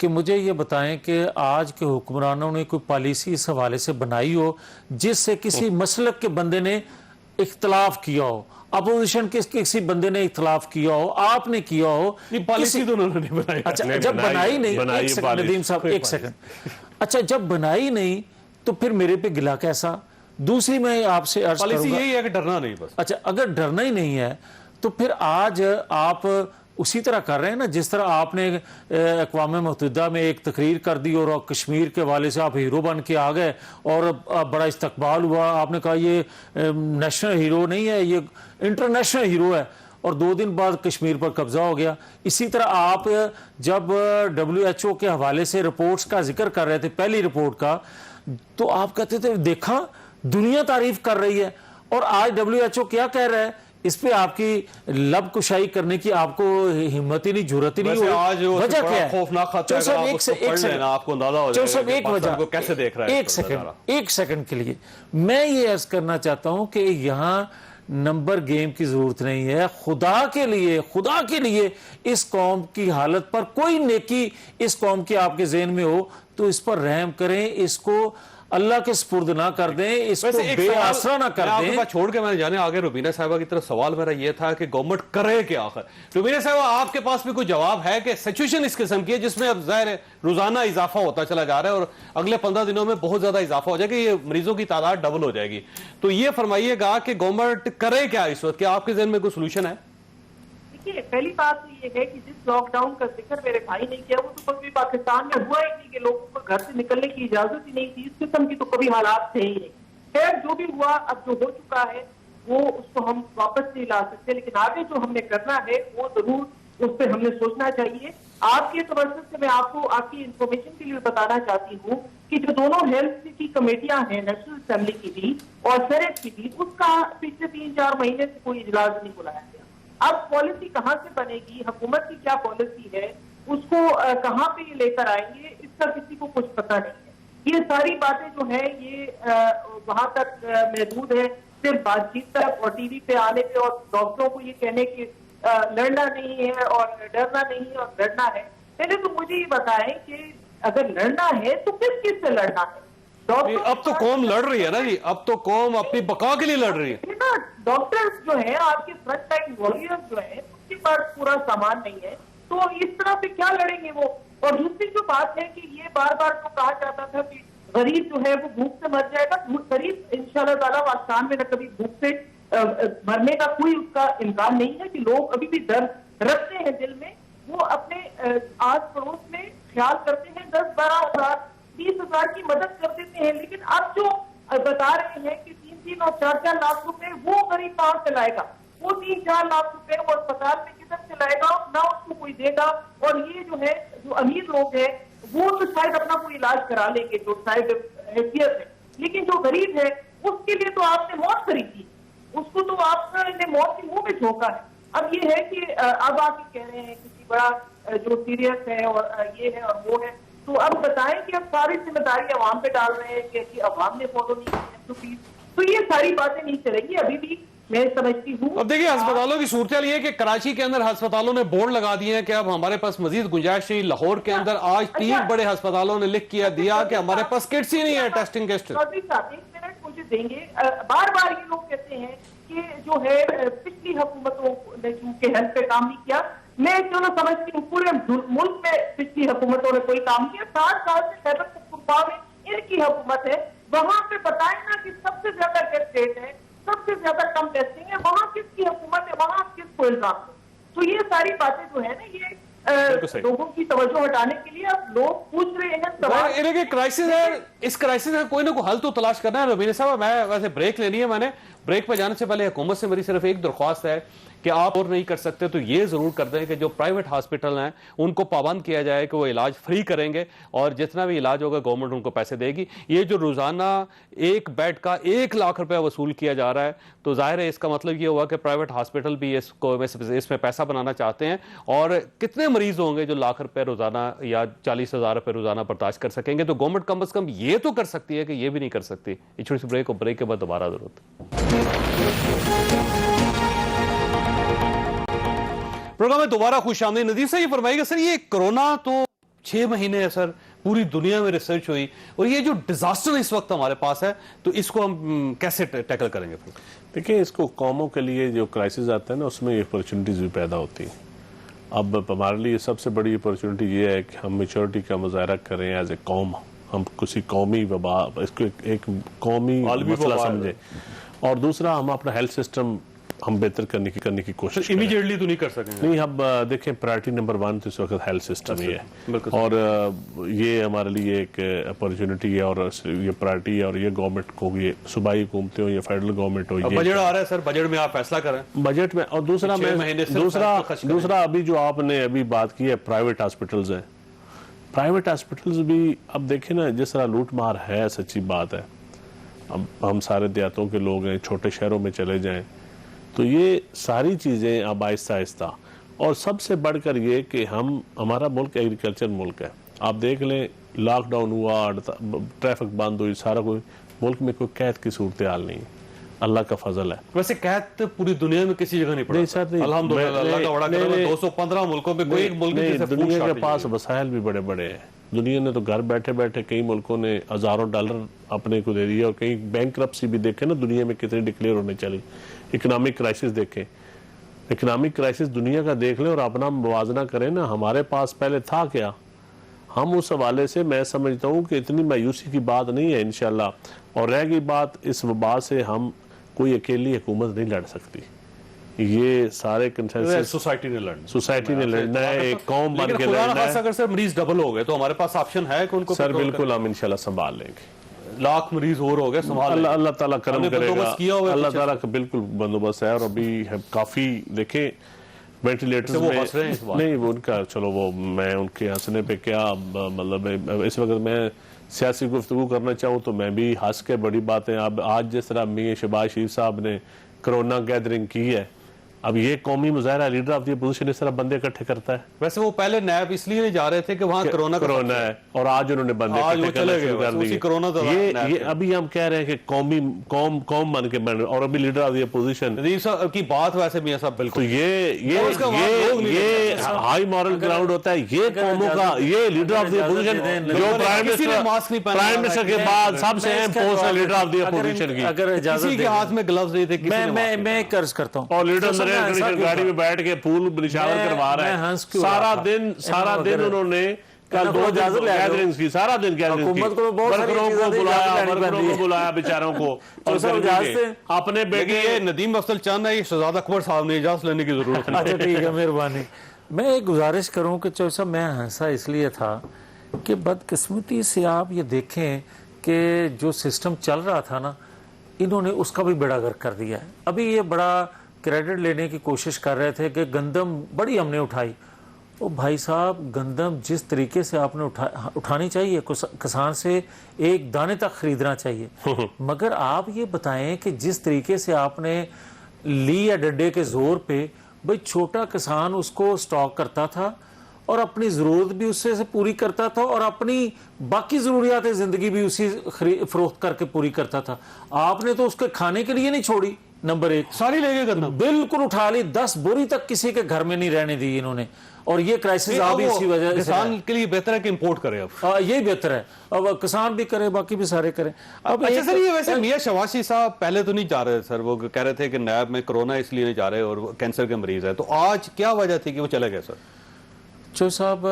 कि मुझे ये बताएं कि आज के हुक्मरानों ने कोई पॉलिसी इस हवाले से बनाई हो जिससे किसी मसलक के बंदे ने इख्तलाफ किया हो, अपोजिशन के किसी बंदे ने इख्तलाफ किया हो, आपने किया हो? पॉलिसी तो उन्होंने नहीं बनाई। अच्छा, जब बनाई नहीं, एक सेकंड नदीम साहब, एक सेकंड, अच्छा जब बनाई नहीं तो फिर मेरे पे गिला कैसा? दूसरी मैं आपसे अर्ज करूंगा, पॉलिसी यही है कि डरना नहीं बस। अच्छा, अगर डरना ही नहीं है तो फिर आज आप उसी तरह कर रहे हैं ना जिस तरह आपने अक़वाम मुत्तहिदा में एक तकरीर कर दी और कश्मीर के वाले से आप हीरो बन के आ गए और बड़ा इस्तकबाल हुआ, आपने कहा ये नेशनल हीरो नहीं है, ये इंटरनेशनल हीरो है, और 2 दिन बाद कश्मीर पर कब्जा हो गया। इसी तरह आप जब WHO के हवाले से रिपोर्ट्स का जिक्र कर रहे थे, पहली रिपोर्ट का, तो आप कहते थे देखा दुनिया तारीफ कर रही है, और आज WHO क्या कह रहा है? इस पे आपकी लब कुशाई करने की आपको हिम्मत ही नहीं, जरूरत ही नहीं। वजह क्या है? खौफनाक खतरा है, आप उसको पढ़ लेना, आपको अंदाजा हो जाएगा कि पाकिस्तान को कैसे देख रहा है। एक सेकंड के लिए मैं ये अर्ज करना चाहता हूं कि यहाँ नंबर गेम की जरूरत नहीं है। खुदा के लिए इस कौम की हालत पर कोई नेकी इस कौम की आपके ज़हन में हो तो इस पर रहम करें, इसको अल्लाह के स्पुर्द ना कर दें, इसको बेआसरा ना कर दें। छोड़ के मैं जाने आगे रुबीना साहिबा की तरफ सवाल मेरा ये था कि गवर्नमेंट करे क्या आखिर? रुबीना साहिबा, आपके पास भी कोई जवाब है कि सिचुएशन इस किस्म की है जिसमें अब जाहिर है रोजाना इजाफा होता चला जा रहा है और अगले 15 दिनों में बहुत ज्यादा इजाफा हो जाएगा, ये मरीजों की तादाद डबल हो जाएगी, तो ये फरमाइएगा कि गवर्नमेंट करे क्या इस वक्त? क्या आपके ज़हन में कोई सोल्यूशन है? पहली बात तो ये है कि जिस लॉकडाउन का जिक्र मेरे भाई ने किया वो तो कभी पाकिस्तान में हुआ ही नहीं, कि लोगों को घर से निकलने की इजाजत ही नहीं थी, इस किस्म की तो कभी हालात थे ही नहीं। खैर जो भी हुआ, अब जो हो चुका है वो उसको हम वापस नहीं ला सकते, लेकिन आगे जो हमने करना है वो जरूर اس پہ ہم نے سوچنا چاہیے. آپ کے توسط سے میں آپ کو آپ کی انفارمیشن کے لیے بتانا چاہتی ہوں کہ جو دونوں ہیلتھ کی کمیٹیاں ہیں نیشنل اسمبلی کی بھی اور سینٹ کی بھی, اس کا پچھلے 3-4 مہینے سے کوئی اجلاس نہیں بلایا گیا. اب پالیسی کہاں سے بنے گی, حکومت کی کیا پالیسی ہے, اس کو کہاں پہ یہ لے کر آئیں گے, اس کا کسی کو کچھ پتہ نہیں ہے. یہ ساری باتیں جو ہیں یہ وہاں تک محدود ہے, صرف بات چیت تک اور ٹی وی پہ آنے پہ اور ڈاکٹروں کو یہ کہنے کہ لڑنا نہیں ہے اور ڈرنا نہیں ہے اور لڑنا ہے. پہلے تو مجھے یہ بتائیں کہ اگر لڑنا ہے تو کس سے لڑنا ہے؟ اب تو قوم لڑ رہی ہے نا جی, اب تو قوم اپنی بقا کے لیے لڑ رہی ہے. ڈاکٹر جو ہیں آپ کے فرنٹ لائن وارئر جو ہیں اس کے پاس پورا سامان نہیں ہے, تو اس طرح سے کیا لڑیں گے وہ؟ اور دوسری جو بات ہے کہ یہ بار بار جو کہا جاتا تھا کہ غریب جو ہے وہ بھوک سے مر جائے گا, غریب انشاءاللہ تعالیٰ پاکستان میں نہ کبھی بھوک سے مرنے کا کوئی اس کا امکان نہیں ہے. کہ لوگ ابھی بھی ڈر رکھتے ہیں دل میں, وہ اپنے آس پڑوس میں خیال کرتے ہیں, 10-12 ہزار 20 ہزار کی مدد کر دیتے ہیں. لیکن اب جو بتا رہے ہیں کہ 3 اور 4 لاکھ روپے وہ غریب کہاں سے لائے گا, وہ 3-4 لاکھ روپے وہ اسپتال میں کدھر سے لائے گا, نہ اس کو کوئی دے گا. اور یہ جو ہے جو امیر لوگ ہیں وہ تو شاید اپنا کوئی علاج کرا لیں گے جو صاحب حیثیت ہے, لیکن جو غریب ہے اس کے لیے تو آپ نے موت خریدی, اس کو تو آپ نے موت کے منہ میں جھونکا ہے. اب یہ ہے کہ اب آپ یہ کہہ رہے ہیں کسی بڑا جو سیریس ہے اور یہ ہے اور وہ ہے, تو اب بتائیں کہ اب ساری ذمہ داری عوام پہ ڈال رہے ہیں کہ عوام نے فالو نہیں کی, تو یہ ساری باتیں نہیں چلے گی. ابھی بھی میں سمجھتی ہوں. اب دیکھیے ہسپتالوں کی صورتحال یہ ہے کہ کراچی کے اندر ہسپتالوں نے بورڈ لگا دیے ہیں کہ اب ہمارے پاس مزید گنجائش نہیں. لاہور کے اندر آج 3 بڑے ہسپتالوں نے لکھ کیا دیا کہ ہمارے پاس کٹس ہی نہیں ہے ٹیسٹنگ کٹ. چودھری صاحب 1 منٹ مجھے دیں گے. بار بار یہ لوگ کہتے ہیں کہ جو ہے پچھلی حکومتوں نے چونکہ ہیلتھ پہ کام نہیں کیا. میں چلو سمجھتی ہوں پورے ملک میں پچھلی حکومتوں نے کوئی کام کیا. 60 سال سے خیبر پختونخوا میں ان کی حکومت ہے, وہاں پہ بتائیں نا کہ سب سے زیادہ ٹیسٹ ریٹ ہے, سب سے زیادہ کم ٹیسٹنگ ہے, وہاں کس کی حکومت ہے, وہاں کس کو الزام ہے. تو یہ ساری باتیں جو ہے نا یہ لوگوں کی توجہ ہٹانے کے لیے اب لوگ پوچھ رہے ہیں سوال. کرائسس ہے, اس کرائسس کا کوئی نہ کوئی حل تو تلاش کرنا ہے. ربیع صاحب میں ویسے بریک لینی ہے, میں نے بریک پہ جانے سے پہلے حکومت سے میری صرف ایک درخواست ہے کہ آپ اور نہیں کر سکتے تو یہ ضرور کر دیں کہ جو پرائیویٹ ہاسپٹل ہیں ان کو پابند کیا جائے کہ وہ علاج فری کریں گے, اور جتنا بھی علاج ہوگا گورنمنٹ ان کو پیسے دے گی. یہ جو روزانہ ایک بیڈ کا 1 لاکھ روپے وصول کیا جا رہا ہے, تو ظاہر ہے اس کا مطلب یہ ہوا کہ پرائیویٹ ہاسپٹل بھی اس میں پیسہ بنانا چاہتے ہیں. اور کتنے مریض ہوں گے جو 1 لاکھ روپے روزانہ یا 40,000 روپے روزانہ برداشت کر سکیں گے؟ تو گورنمنٹ کم از کم یہ تو کر سکتی ہے کہ یہ بھی نہیں کر سکتی. یہ چھوٹی سی بریک, اور بریک کے بعد دوبارہ ضرورت پروگرام میں دوبارہ خوش آمدید. ندیم صاحب یہ فرمائیے گا سر, یہ کرونا تو 6 مہینے ہے سر, پوری دنیا میں ریسرچ ہوئی, اور یہ جو ڈیزاسٹر اس وقت ہمارے پاس ہے تو اس کو ہم کیسے ٹیکل کریں گے؟ دیکھیں اس کو قوموں کے لیے جو کرائسس آتا ہے نا اس میں اپرچونٹیز بھی پیدا ہوتی ہیں. اب ہمارے لیے سب سے بڑی اپرچونٹی یہ ہے کہ ہم میچورٹی کا مظاہرہ کریں ایز اے قوم, ہم کسی قومی وبا اس کو ایک قومی مسئلہ سمجھیں, اور دوسرا ہم اپنا ہیلتھ سسٹم ہم بہتر کرنے کی کوشش کریں. امیجیٹلی تو نہیں کر سکیں گے. نہیں, اب دیکھیں پرائرٹی نمبر 1 تو اس وقت ہیلتھ سسٹم ہی ہے, اور یہ ہمارے لیے ایک اپرچونٹی ہے, اور یہ پرائرٹی ہے, اور یہ گورنمنٹ کو یہ صوبائی حکومتیں ہو یا فیڈرل گورنمنٹ ہو, یہ بجٹ آ رہا ہے سر, بجٹ میں آپ فیصلہ کریں بجٹ میں. اور دوسرا ابھی جو آپ نے ابھی بات کی ہے پرائیویٹ ہاسپٹلز ہیں, پرائیویٹ ہاسپٹلز بھی اب دیکھیں نا جس طرح لوٹ مار ہے, سچی بات ہے. اب ہم سارے دیہاتوں کے لوگ ہیں, چھوٹے شہروں میں چلے جائیں تو یہ ساری چیزیں اب آہستہ آہستہ, اور سب سے بڑھ کر یہ کہ ہمارا ملک ایگریکلچر ملک ہے. آپ دیکھ لیں لاک ڈاؤن ہوا, ٹریفک بند ہوئی, سارا کوئی ملک میں کوئی قید کی صورتحال نہیں, اللہ کا فضل ہے. ویسے قید پوری دنیا میں کسی جگہ نہیں پڑا سر, الحمدللہ اللہ کا بڑا کرم ہے. 215 ملکوں میں کوئی ایک ملک دنیا کے پاس وسائل بھی بڑے بڑے ہیں. دنیا نے تو گھر بیٹھے بیٹھے کئی ملکوں نے ہزاروں ڈالر اپنے کو دے دیا, اور کئی بینکرپسی بھی دیکھیں نا دنیا میں کتنی ڈکلیئر ہونے چلی. اکنامک کرائسس دیکھیں, اکنامک کرائسس دنیا کا دیکھ لیں اور اپنا موازنہ کریں نا. ہمارے پاس پہلے تھا کیا, ہم اس حوالے سے میں سمجھتا ہوں کہ اتنی مایوسی کی بات نہیں ہے انشاءاللہ. اور رہ گئی بات اس وبا سے, ہم کوئی اکیلی حکومت نہیں لڑ سکتی, یہ سارے کنسنسس سوسائٹی نے لڑنا ہے, ایک قوم بن کے لڑنا ہے. اگر سر مریض ڈبل ہو گئے تو ہمارے پاس آپشن ہے کہ ان کو سر بالکل ہم انشاءاللہ سنبھال لیں گے. لاکھ مریض اور ہو گئے, اللہ تعالیٰ کرم کرے گا, اللہ تعالیٰ کا بالکل بندوبست ہے. اور ابھی کافی دیکھیں وینٹیلیٹر وہ ہنس رہے ہیں اس بات نہیں، وہ ان کا چلو، وہ میں ان کے ہنسنے پہ کیا مطلب اس وقت میں سیاسی گفتگو کرنا چاہوں تو میں بھی ہنس کے بڑی باتیں. اب آج جس طرح میاں شہباز شریف صاحب نے کرونا گیدرنگ کی ہے، اب یہ قومی مظاہرہ لیڈر آف دی اپوزیشن اس طرح بندے اکٹھے کرتا ہے. ویسے وہ پہلے نیب اس لیے نہیں جا رہے تھے کہ وہاں کرونا ہے، اور آج انہوں نے بندے آج وہ اکٹھے چلے کرنا گئے شروع کر اسی دیے. کرونا دوران یہ ابھی ہم کہہ رہے ہیں کہ قوم بن کے بن، اور ابھی leader of the opposition. Nadeem صاحب کی بات ویسے میاں صاحب تو بالکل یہ ہائی مورل گراؤنڈ ہوتا ہے. یہ قوموں کا، یہ لیڈر آف دی اپوزیشن جو پرائم منسٹر کے بعد سب سے اہم پوسٹ ہے لیڈر آف دی اپوزیشن کی. اگر اجازت کسی کے ہاتھ میں گلوز نہیں تھے، میں ایک عرض کرتا ہوں، اور لیڈر گاڑی میں بیٹھ کے پھول نشاور کروا رہا ہے سارا دن انہوں نے کل 2 گیدرنگز کی، سارا دن گیدرنگز کی، ورکروں کو بلایا بیچاروں کو، اور اپنے بیٹے. یہ ندیم افضل چاند ہے، یہ شہزادہ اکبر صاحب نے اجازت لینے کی ضرورت ہے. اچھا ٹھیک ہے، مہربانی. میں ایک گزارش کروں کہ چوہدری صاحب، میں ہنسا اس لیے تھا کہ بدقسمتی سے آپ یہ دیکھیں کہ جو سسٹم چل رہا تھا نا، انہوں نے اس کا بھی بیڑا غرق کر دیا ہے. ابھی یہ بڑا کریڈٹ لینے کی کوشش کر رہے تھے کہ گندم بڑی ہم نے اٹھائی. او بھائی صاحب، گندم جس طریقے سے آپ نے اٹھانی چاہیے، کسان سے ایک دانے تک خریدنا چاہیے، مگر آپ یہ بتائیں کہ جس طریقے سے آپ نے لی یا ڈنڈے کے زور پہ، بھئی چھوٹا کسان اس کو سٹاک کرتا تھا اور اپنی ضرورت بھی اس سے پوری کرتا تھا اور اپنی باقی ضروریات زندگی بھی اسی فروخت کر کے پوری کرتا تھا. آپ نے تو اس کے کھانے کے لیے نہیں چھوڑی. نمبر 1 ساری لے گئے گندم، بالکل اٹھا لی. 10 بوری تک کسی کے گھر میں نہیں رہنے دی انہوں نے. اور یہ کرائسس آپ اسی وجہ سے کسان کے لیے بہتر ہے کہ امپورٹ کرے. اب یہی بہتر ہے، اب کسان بھی کرے، باقی بھی سارے کریں. اب اچھا سر، یہ ویسے میاں شہباز شریف صاحب پہلے تو نہیں جا رہے سر، وہ کہہ رہے تھے کہ نیب میں کرونا اس لیے نہیں جا رہے اور کینسر کے مریض ہے، تو آج کیا وجہ تھی کہ وہ چلے گئے سر؟ چوہدری صاحب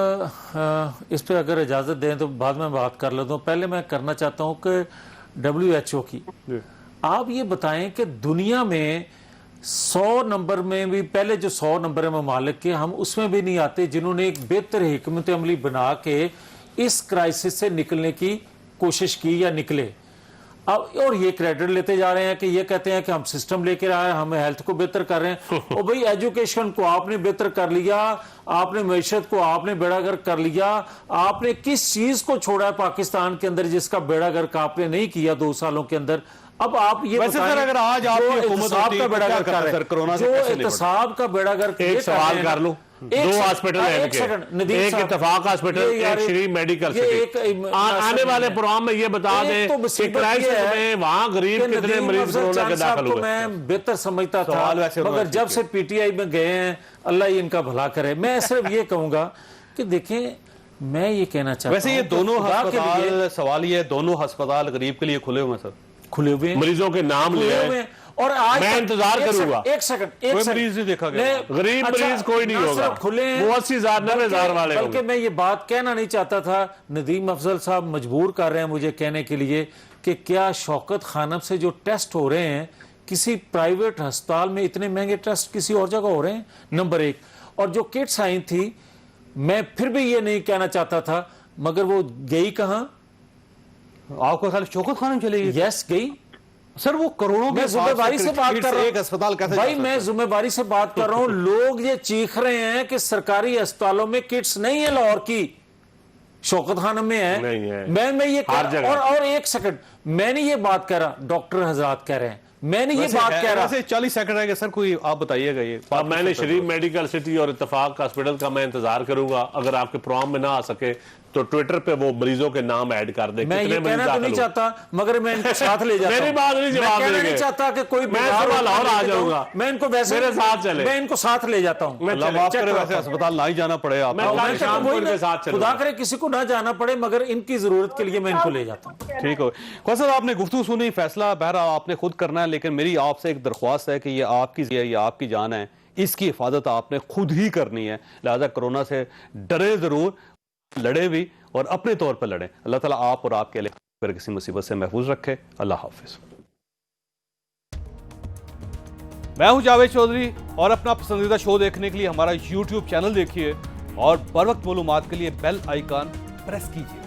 اس پہ اگر اجازت دیں تو بعد میں بات کر لیتا ہوں. پہلے میں کرنا چاہتا ہوں کہ WHO کی، آپ یہ بتائیں کہ دنیا میں 100 نمبر میں بھی، پہلے جو 100 نمبر ممالک کے، ہم اس میں بھی نہیں آتے جنہوں نے ایک بہتر حکمت عملی بنا کے اس کرائسس سے نکلنے کی کوشش کی یا نکلے. اور یہ کریڈٹ لیتے جا رہے ہیں کہ یہ کہتے ہیں کہ ہم سسٹم لے کے آئے ہیں، ہم ہیلتھ کو بہتر کر رہے ہیں. اور بھئی ایجوکیشن کو آپ نے بہتر کر لیا، آپ نے معیشت کو آپ نے بیڑا گرک کر لیا. آپ نے کس چیز کو چھوڑا ہے پاکستان کے اندر جس کا بیڑا گرک آپ نے نہیں کیا 2 سالوں کے اندر؟ اب آپ یہ ویسے سر اگر آج آپ کی حکومت ہوتی ہے بیڑا گرک کر رہے ہیں، جو احتساب کا بیڑا گرک، ایک سوال کر لوں، 2 ہاسپٹل ہیں ان کے، ایک اتفاق ہاسپٹل، ایک شریف میڈیکل سٹی. آنے والے پروگرام میں یہ بتا دیں کہ کرائسس میں وہاں غریب کتنے مریض کرونا کے داخل ہوئے. میں بہتر سمجھتا تھا، مگر جب سے PTI میں گئے ہیں، اللہ ہی ان کا بھلا کرے. میں صرف یہ کہوں گا کہ دیکھیں، میں یہ کہنا چاہتا ہوں، ویسے یہ دونوں ہسپتال، سوال یہ ہے، دونوں ہسپتال غریب کے لیے کھلے ہوئے ہیں سر، کھلے ہوئے مریضوں کے نام لے ہیں. اور آج میں انتظار کروں گا. ایک سیکنڈ، کوئی مریض نہیں دیکھا گیا، غریب مریض کوئی نہیں ہوگا، وہ 80,000 90,000 والے ہوں گے. بلکہ میں یہ بات کہنا نہیں چاہتا تھا، ندیم افضل صاحب مجبور کر رہے ہیں مجھے کہنے کے لیے کہ کیا شوکت خانم سے جو ٹیسٹ ہو رہے ہیں، کسی پرائیویٹ ہسپتال میں اتنے مہنگے ٹیسٹ کسی اور جگہ ہو رہے ہیں؟ نمبر 1. اور جو کٹس آئی تھی، میں پھر بھی یہ نہیں کہنا چاہتا تھا، مگر وہ گئی کہاں؟ آپ کو خیال شوکت خانم چلے گی؟ یس، گئی سر. وہ کروڑوں میں ذمہ داری سے بات کر رہا ہوں، ایک اسپتال کیسے بھائی میں ذمہ داری سے بات کر رہا ہوں. لوگ یہ چیخ رہے ہیں کہ سرکاری اسپتالوں میں کٹس نہیں ہے لاہور کی، شوکت خانم میں ہے. میں یہ اور ایک سیکنڈ، میں نہیں یہ بات کہہ رہا، ڈاکٹر حضرات کہہ رہے ہیں، میں نے یہ بات کہہ رہا. 40 سیکنڈ رہ گئے سر، کوئی آپ بتائیے گا. یہ میں نے شریف میڈیکل سٹی اور اتفاق ہاسپٹل کا میں انتظار کروں گا. اگر آپ کے پروگرام میں نہ آ سکے تو ٹویٹر پہ وہ مریضوں کے نام ایڈ کر دیں. میں یہ کہنا تو نہیں چاہتا، مگر میں ان کو ساتھ لے جاتا ہوں. میری بات نہیں جواب دیں گے. میں کہنا نہیں چاہتا کہ کوئی میں لاہور آ جاؤں گا، میں ان کو ویسے میرے ساتھ چلے، میں ان کو ساتھ لے جاتا ہوں. اللہ معاف کرے، ویسے اسپتال نہ ہی جانا پڑے آپ کو، شام کو ان کے ساتھ چلوں. خدا کرے کسی کو نہ جانا پڑے، مگر ان کی ضرورت کے لیے میں ان کو لے جاتا ہوں. ٹھیک ہو خواہ صاحب، آپ نے گفتگو سنی، فیصلہ بہرحال آپ نے خود کرنا ہے، لیکن میری آپ سے ایک درخواست ہے کہ یہ آپ کی یہ آپ کی جان ہے، اس کی حفاظت آپ نے خود ہی کرنی ہے. لہذا کرونا سے ڈرے ضرور، لڑے بھی، اور اپنے طور پر لڑیں. اللہ تعالیٰ آپ اور آپ کے علاقے کسی مصیبت سے محفوظ رکھے. اللہ حافظ. میں ہوں جاوید چودھری، اور اپنا پسندیدہ شو دیکھنے کے لیے ہمارا YouTube چینل دیکھیے، اور بر وقت معلومات کے لیے بیل آئیکن پریس کیجیے.